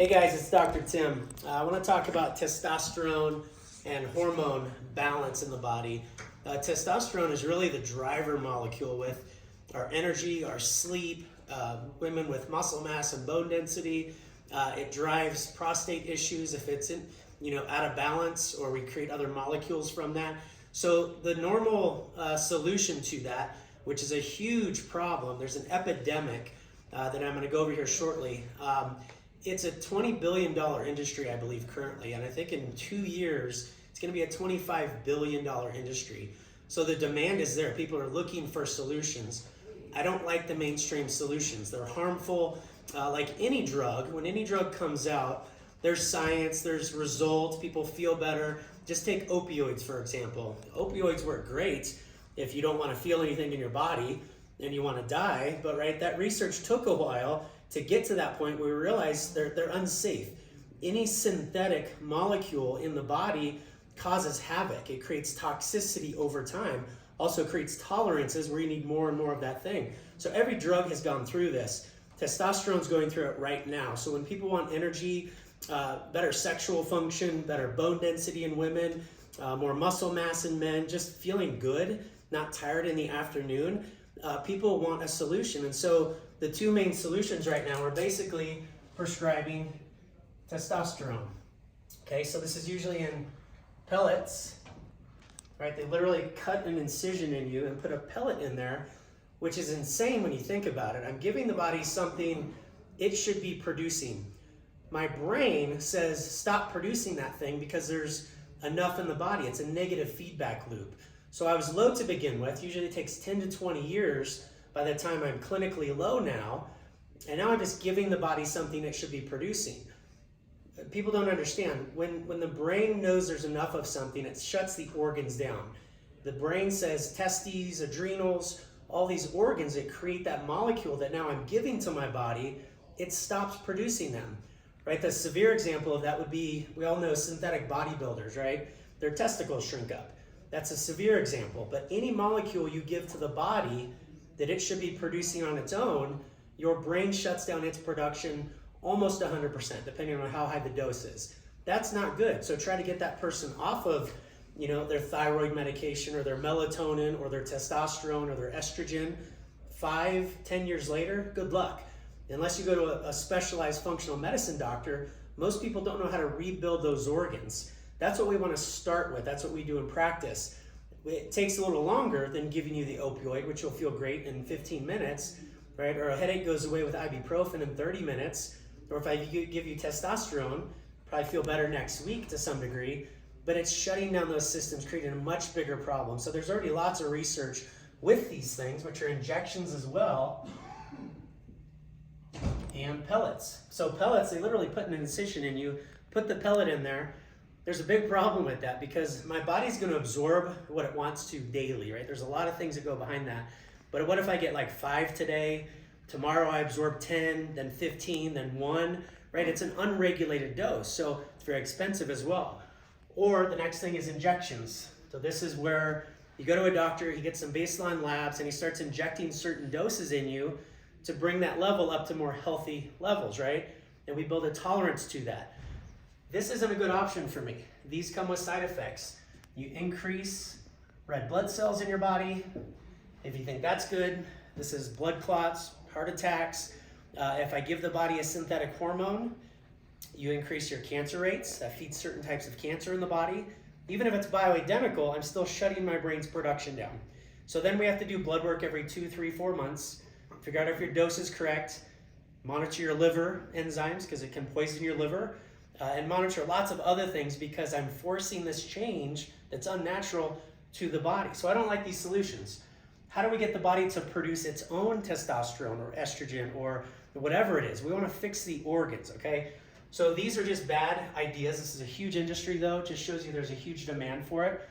Hey guys, it's Dr. Tim. I want to talk about testosterone and hormone balance in the body. Testosterone is really the driver molecule with our energy, our sleep, women with muscle mass and bone density. It drives prostate issues if it's out of balance, or we create other molecules from that. So the normal solution to that, which is a huge problem, there's an epidemic that I'm going to go over here shortly. It's a $20 billion industry, I believe, currently, and I think in 2 years, it's going to be a $25 billion industry. So the demand is there. People are looking for solutions. I don't like the mainstream solutions. They're harmful. Like any drug, when any drug comes out, there's science, there's results, people feel better. Just take opioids, for example. Opioids work great if you don't want to feel anything in your body and you want to die, but that research took a while to get to that point where we realize they're unsafe. Any synthetic molecule in the body causes havoc. It creates toxicity over time, also creates tolerances where you need more and more of that thing. So every drug has gone through this. Testosterone's going through it right now. So when people want energy, better sexual function, better bone density in women, more muscle mass in men, just feeling good, not tired in the afternoon, people want a solution. And so the two main solutions right now are basically prescribing testosterone. Okay, so this is usually in pellets, right? They literally cut an incision in you and put a pellet in there, which is insane when you think about it. I'm giving the body something it should be producing. My brain says stop producing that thing because there's enough in the body. It's a negative feedback loop. So I was low to begin with. Usually it takes 10 to 20 years by the time I'm clinically low now, and now I'm just giving the body something it should be producing. People don't understand. When the brain knows there's enough of something, it shuts the organs down. The brain says testes, adrenals, all these organs that create that molecule that now I'm giving to my body, it stops producing them. Right? The severe example of that would be, we all know synthetic bodybuilders, right? Their testicles shrink up. That's a severe example. But any molecule you give to the body that it should be producing on its own, your brain shuts down its production almost 100%, depending on how high the dose is. That's not good. So try to get that person off of, their thyroid medication or their melatonin or their testosterone or their estrogen. 5-10 years later, good luck. Unless you go to a specialized functional medicine doctor, most people don't know how to rebuild those organs. That's what we want to start with. That's what we do in practice. It takes a little longer than giving you the opioid, which you'll feel great in 15 minutes, right? Or a headache goes away with ibuprofen in 30 minutes. Or if I give you testosterone, probably feel better next week to some degree, but it's shutting down those systems, creating a much bigger problem. So there's already lots of research with these things, which are injections as well, and pellets. So pellets, they literally put an incision in you, put the pellet in there. There's a big problem with that because my body's going to absorb what it wants to daily, right? There's a lot of things that go behind that. But what if I get like 5 today, tomorrow I absorb 10, then 15, then 1, right? It's an unregulated dose, so it's very expensive as well. Or the next thing is injections. So this is where you go to a doctor, he gets some baseline labs, and he starts injecting certain doses in you to bring that level up to more healthy levels, right? And we build a tolerance to that. This isn't a good option for me. These come with side effects. You increase red blood cells in your body. If you think that's good, this is blood clots, heart attacks. If I give the body a synthetic hormone, you increase your cancer rates. That feeds certain types of cancer in the body. Even if it's bioidentical, I'm still shutting my brain's production down. So then we have to do blood work every 2, 3, 4 months, figure out if your dose is correct, monitor your liver enzymes because it can poison your liver, and monitor lots of other things because I'm forcing this change that's unnatural to the body. So I don't like these solutions. How do we get the body to produce its own testosterone or estrogen or whatever it is? We want to fix the organs, okay? So these are just bad ideas. This is a huge industry though. It just shows you there's a huge demand for it.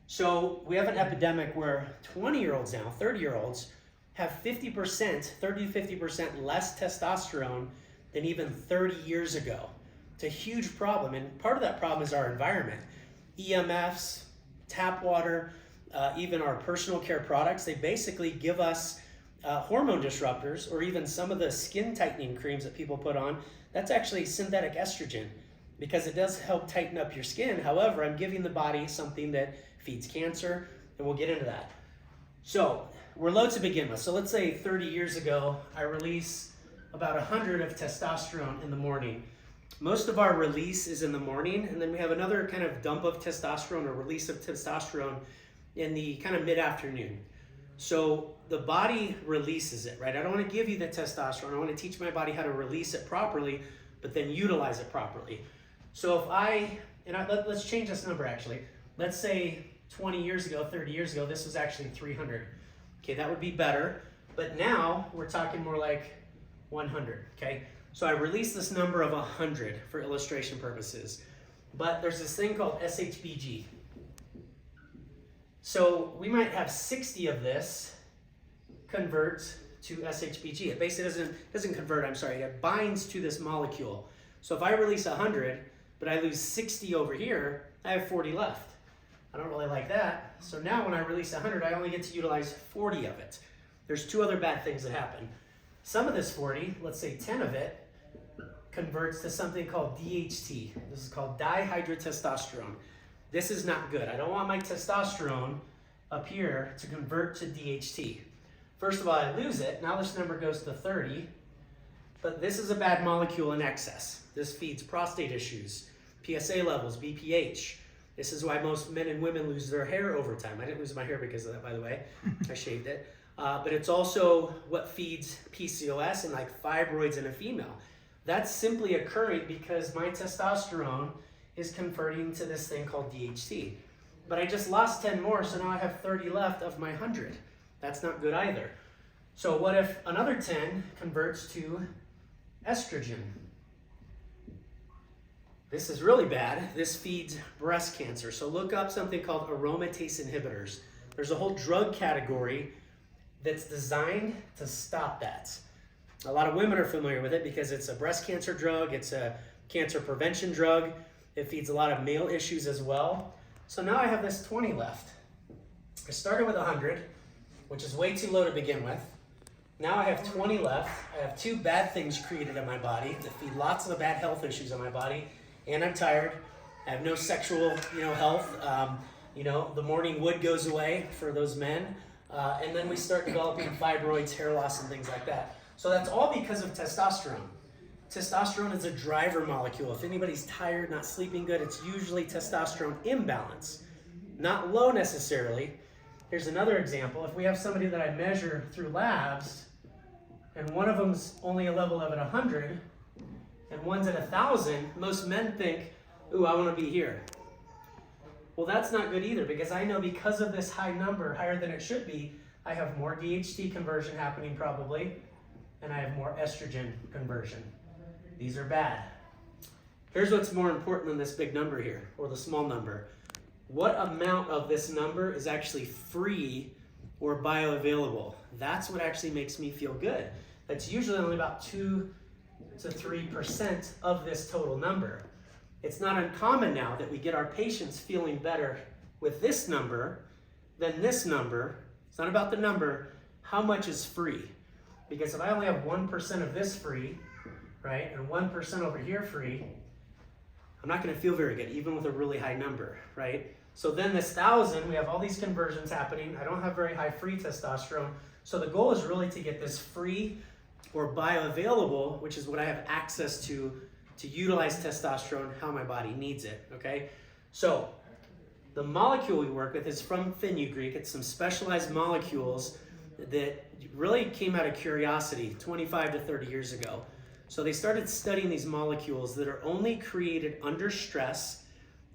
So we have an epidemic where 20-year-olds now, 30-year-olds, have 50%, 30 to 50% less testosterone than even 30 years ago. It's a huge problem, and part of that problem is our environment. EMFs, tap water, even our personal care products, they basically give us hormone disruptors, or even some of the skin tightening creams that people put on, that's actually synthetic estrogen because it does help tighten up your skin. However, I'm giving the body something that feeds cancer, and we'll get into that. So we're low to begin with. So let's say 30 years ago, I release about 100 of testosterone in the morning. Most of our release is in the morning, and then we have another kind of dump of testosterone or release of testosterone in the kind of mid-afternoon. So the body releases it, right? I don't want to give you the testosterone. I want to teach my body how to release it properly, but then utilize it properly. So let's change this number actually. Let's say 20 years ago, 30 years ago, this was actually 300. Okay, that would be better. But now we're talking more like 100, okay? So I released this number of 100 for illustration purposes. But there's this thing called SHBG. So we might have 60 of this convert to SHBG. It basically doesn't convert, it binds to this molecule. So if I release 100, but I lose 60 over here, I have 40 left. I don't really like that. So now when I release 100, I only get to utilize 40 of it. There's two other bad things that happen. Some of this 40, let's say 10 of it, converts to something called DHT. This is called dihydrotestosterone. This is not good. I don't want my testosterone up here to convert to DHT. First of all, I lose it. Now this number goes to 30. But this is a bad molecule in excess. This feeds prostate issues, PSA levels, BPH. This is why most men and women lose their hair over time. I didn't lose my hair because of that, by the way. I shaved it. But it's also what feeds PCOS and like fibroids in a female. That's simply occurring because my testosterone is converting to this thing called DHT. But I just lost 10 more, so now I have 30 left of my 100. That's not good either. So what if another 10 converts to estrogen? This is really bad. This feeds breast cancer. So look up something called aromatase inhibitors. There's a whole drug category that's designed to stop that. A lot of women are familiar with it because it's a breast cancer drug, it's a cancer prevention drug. It feeds a lot of male issues as well. So now I have this 20 left. I started with 100, which is way too low to begin with. Now I have 20 left. I have two bad things created in my body that feed lots of bad health issues in my body, and I'm tired. I have no sexual, health. The morning wood goes away for those men, and then we start developing fibroids, hair loss, and things like that. So that's all because of testosterone. Testosterone is a driver molecule. If anybody's tired, not sleeping good, it's usually testosterone imbalance, not low necessarily. Here's another example. If we have somebody that I measure through labs, and one of them's only a level of 100, and one's at 1,000, most men think, ooh, I want to be here. Well, that's not good either, because I know because of this high number, higher than it should be, I have more DHT conversion happening probably, and I have more estrogen conversion. These are bad. Here's what's more important than this big number here, or the small number. What amount of this number is actually free or bioavailable? That's what actually makes me feel good. That's usually only about 2 to 3% of this total number. It's not uncommon now that we get our patients feeling better with this number than this number. It's not about the number, how much is free? Because if I only have 1% of this free, right, and 1% over here free, I'm not going to feel very good, even with a really high number, right? So then this 1,000, we have all these conversions happening. I don't have very high free testosterone. So the goal is really to get this free or bioavailable, which is what I have access to utilize testosterone how my body needs it, okay? So the molecule we work with is from fenugreek. It's some specialized molecules that really came out of curiosity 25 to 30 years ago. So they started studying these molecules that are only created under stress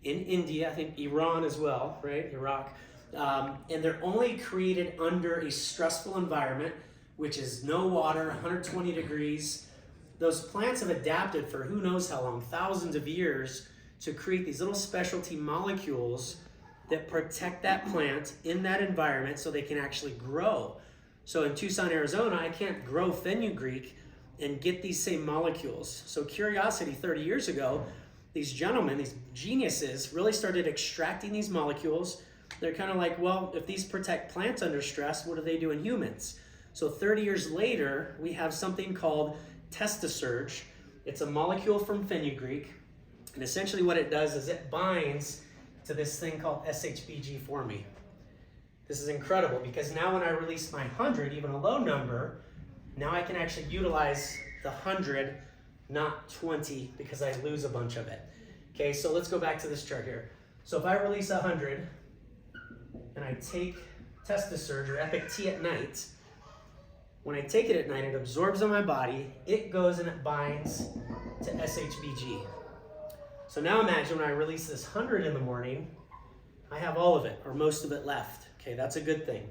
in India, I think Iran as well, right? Iraq. And they're only created under a stressful environment, which is no water, 120 degrees. Those plants have adapted for who knows how long, thousands of years, to create these little specialty molecules that protect that plant in that environment so they can actually grow. So in Tucson, Arizona, I can't grow fenugreek and get these same molecules. So curiosity 30 years ago, these gentlemen, these geniuses, really started extracting these molecules. They're kind of like, well, if these protect plants under stress, what do they do in humans? So 30 years later, we have something called TestaSurge. It's a molecule from fenugreek, and essentially what it does is it binds to this thing called SHBG for me. This is incredible because now when I release my 100, even a low number, now I can actually utilize the 100, not 20, because I lose a bunch of it. Okay, so let's go back to this chart here. So if I release 100 and I take TestaSurge or Epic T at night, when I take it at night, it absorbs on my body, it goes and it binds to SHBG. So now imagine when I release this 100 in the morning, I have all of it or most of it left. Okay, that's a good thing.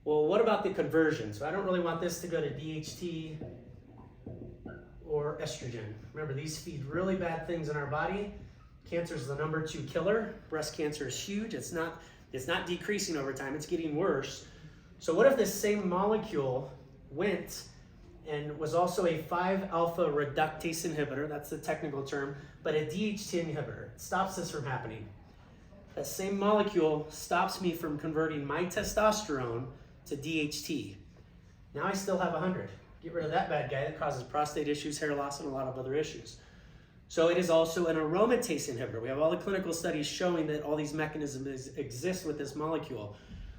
Well, what about the conversion? So I don't really want this to go to DHT or estrogen. Remember, these feed really bad things in our body. Cancer is the #2 killer. Breast cancer is huge. It's not decreasing over time, it's getting worse. So what if this same molecule went and was also a 5-alpha reductase inhibitor, that's the technical term, but a DHT inhibitor? It stops this from happening. That same molecule stops me from converting my testosterone to DHT. Now I still have 100. Get rid of that bad guy that causes prostate issues, hair loss, and a lot of other issues. So it is also an aromatase inhibitor. We have all the clinical studies showing that all these mechanisms exist with this molecule.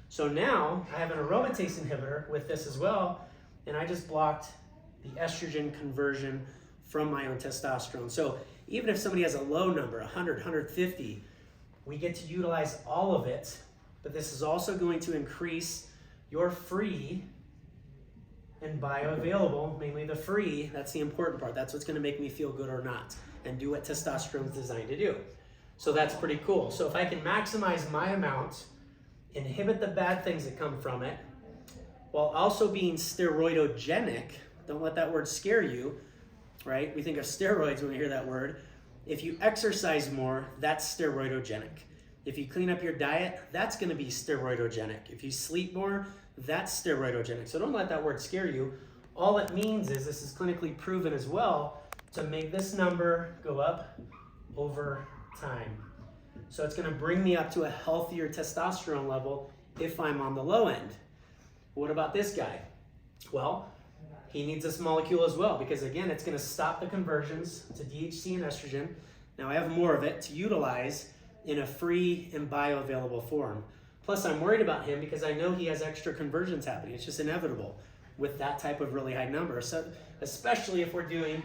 So now I have an aromatase inhibitor with this as well, and I just blocked the estrogen conversion from my own testosterone. So even if somebody has a low number, 100, 150, we get to utilize all of it, but this is also going to increase your free and bioavailable, mainly the free, that's the important part. That's what's gonna make me feel good or not, and do what testosterone is designed to do. So that's pretty cool. So if I can maximize my amount, inhibit the bad things that come from it, while also being steroidogenic, don't let that word scare you, right? We think of steroids when we hear that word. If you exercise more, that's steroidogenic. If you clean up your diet, that's gonna be steroidogenic. If you sleep more, that's steroidogenic. So don't let that word scare you. All it means is, this is clinically proven as well, to make this number go up over time. So it's gonna bring me up to a healthier testosterone level if I'm on the low end. What about this guy? Well, he needs this molecule as well, because again, it's gonna stop the conversions to DHT and estrogen. Now I have more of it to utilize in a free and bioavailable form. Plus I'm worried about him because I know he has extra conversions happening. It's just inevitable with that type of really high number. So especially if we're doing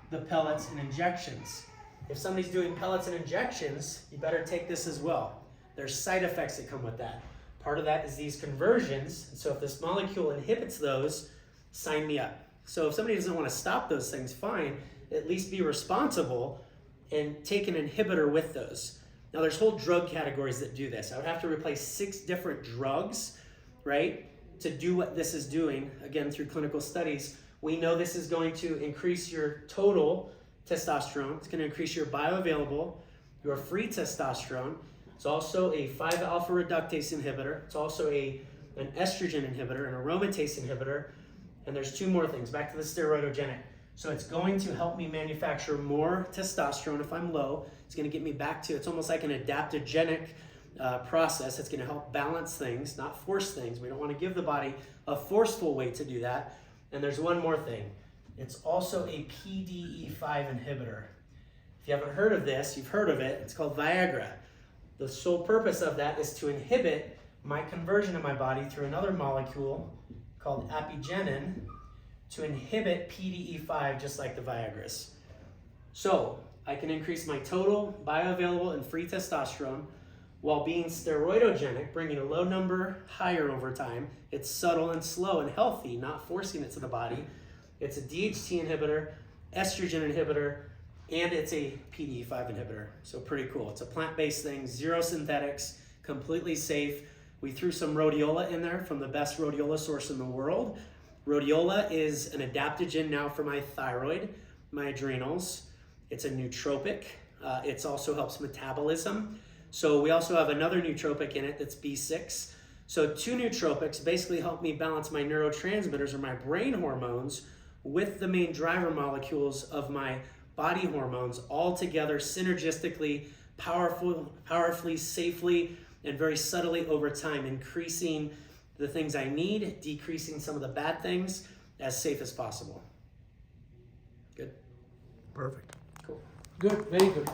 the pellets and injections. If somebody's doing pellets and injections, you better take this as well. There's side effects that come with that. Part of that is these conversions. So if this molecule inhibits those, sign me up. So if somebody doesn't want to stop those things, fine, at least be responsible and take an inhibitor with those. Now there's whole drug categories that do this. I would have to replace 6 different drugs, right, to do what this is doing, again, through clinical studies. We know this is going to increase your total testosterone. It's going to increase your bioavailable, your free testosterone. It's also a 5-alpha reductase inhibitor. It's also an estrogen inhibitor, an aromatase inhibitor. And there's 2 more things, back to the steroidogenic. So it's going to help me manufacture more testosterone if I'm low. It's going to get me back to, it's almost like an adaptogenic process. It's going to help balance things, not force things. We don't want to give the body a forceful way to do that. And there's one more thing. It's also a PDE5 inhibitor. If you haven't heard of this, you've heard of it. It's called Viagra. The sole purpose of that is to inhibit my conversion in my body through another molecule called apigenin to inhibit PDE5 just like the Viagras. So I can increase my total bioavailable and free testosterone while being steroidogenic, bringing a low number higher over time. It's subtle and slow and healthy, not forcing it to the body. It's a DHT inhibitor, estrogen inhibitor, and it's a PDE5 inhibitor. So pretty cool. It's a plant-based thing, 0 synthetics, completely safe. We threw some rhodiola in there from the best rhodiola source in the world. Rhodiola is an adaptogen now for my thyroid, my adrenals. It's a nootropic. It also helps metabolism. So we also have another nootropic in it that's B6. So 2 nootropics basically help me balance my neurotransmitters or my brain hormones with the main driver molecules of my body hormones all together synergistically, powerfully, safely, and very subtly over time, increasing the things I need, decreasing some of the bad things as safe as possible. Good? Perfect. Cool. Good, very good.